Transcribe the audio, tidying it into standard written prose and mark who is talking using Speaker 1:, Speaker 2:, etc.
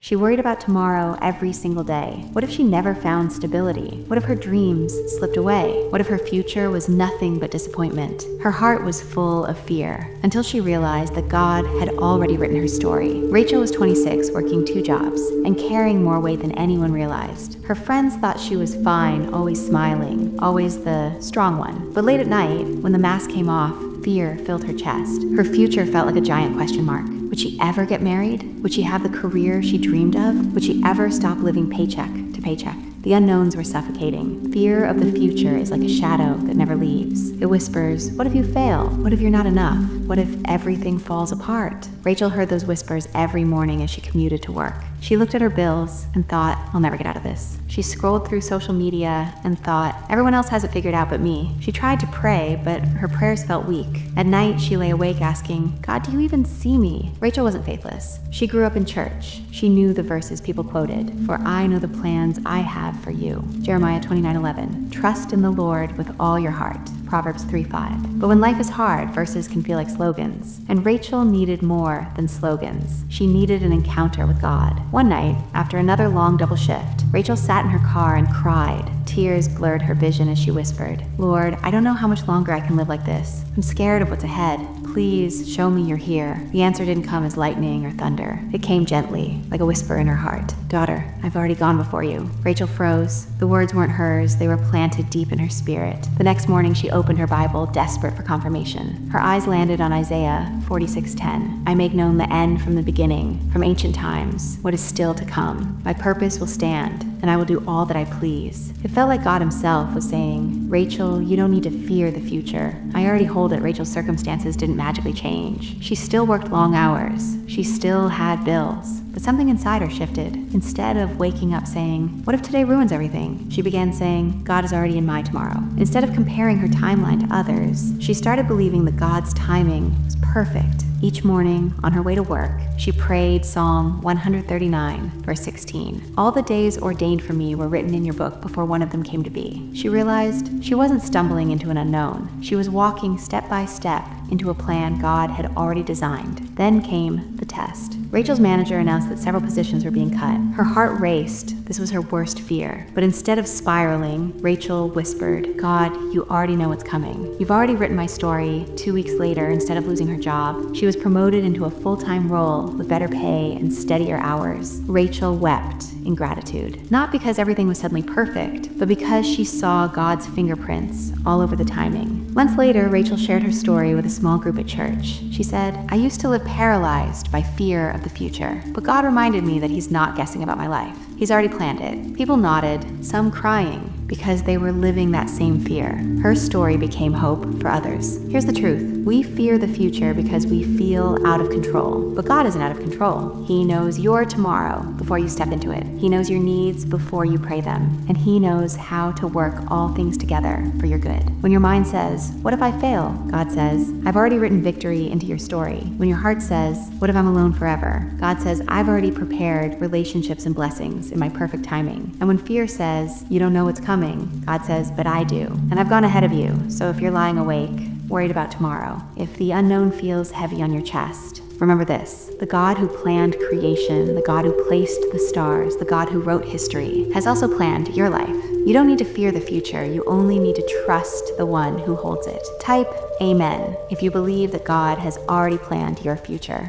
Speaker 1: She worried about tomorrow every single day. What if she never found stability? What if her dreams slipped away? What if her future was nothing but disappointment? Her heart was full of fear until she realized that God had already written her story. Rachel was 26, working 2 jobs and carrying more weight than anyone realized. Her friends thought she was fine, always smiling, always the strong one. But late at night, when the mask came off, fear filled her chest. Her future felt like a giant question mark. Would she ever get married? Would she have the career she dreamed of? Would she ever stop living paycheck to paycheck? The unknowns were suffocating. Fear of the future is like a shadow that never leaves. It whispers, what if you fail? What if you're not enough? What if everything falls apart? Rachel heard those whispers every morning as she commuted to work. She looked at her bills and thought, I'll never get out of this. She scrolled through social media and thought, everyone else has it figured out but me. She tried to pray, but her prayers felt weak. At night, she lay awake asking, God, do you even see me? Rachel wasn't faithless. She grew up in church. She knew the verses people quoted, for I know the plans I have for you. Jeremiah 29:11. Trust in the Lord with all your heart. Proverbs 3:5. But when life is hard, verses can feel like slogans. And Rachel needed more than slogans. She needed an encounter with God. One night, after another long double shift, Rachel sat in her car and cried. Tears blurred her vision as she whispered, Lord, I don't know how much longer I can live like this. I'm scared of what's ahead. Please show me you're here. The answer didn't come as lightning or thunder. It came gently, like a whisper in her heart. Daughter, I've already gone before you. Rachel froze. The words weren't hers. They were planted deep in her spirit. The next morning, she opened her Bible, desperate for confirmation. Her eyes landed on Isaiah 46:10. I make known the end from the beginning, from ancient times, what is still to come. My purpose will stand, and I will do all that I please. It felt like God himself was saying, Rachel, you don't need to fear the future. I already hold it. Rachel's circumstances didn't magically change. She still worked long hours. She still had bills. But something inside her shifted. Instead of waking up saying, what if today ruins everything? She began saying, God is already in my tomorrow. Instead of comparing her timeline to others, she started believing that God's timing was perfect. Each morning, on her way to work, she prayed Psalm 139, verse 16. All the days ordained for me were written in your book before one of them came to be. She realized she wasn't stumbling into an unknown. She was walking step by step into a plan God had already designed. Then came the test. Rachel's manager announced that several positions were being cut. Her heart raced. This was her worst fear. But instead of spiraling, Rachel whispered, God, you already know what's coming. You've already written my story. 2 weeks later, instead of losing her job, she was promoted into a full-time role with better pay and steadier hours. Rachel wept in gratitude. Not because everything was suddenly perfect, but because she saw God's fingerprints all over the timing. Months later, Rachel shared her story with a small group at church. She said, I used to live paralyzed by fear of the future, but God reminded me that he's not guessing about my life. He's already planned it. People nodded, some crying, because they were living that same fear. Her story became hope for others. Here's the truth. We fear the future because we feel out of control. But God isn't out of control. He knows your tomorrow before you step into it. He knows your needs before you pray them. And he knows how to work all things together for your good. When your mind says, what if I fail? God says, I've already written victory into your story. When your heart says, what if I'm alone forever? God says, I've already prepared relationships and blessings in my perfect timing. And when fear says, you don't know what's coming, God says, but I do. And I've gone ahead of you. So if you're lying awake, worried about tomorrow, if the unknown feels heavy on your chest, remember this. The God who planned creation, the God who placed the stars, the God who wrote history, has also planned your life. You don't need to fear the future. You only need to trust the one who holds it. Type Amen if you believe that God has already planned your future.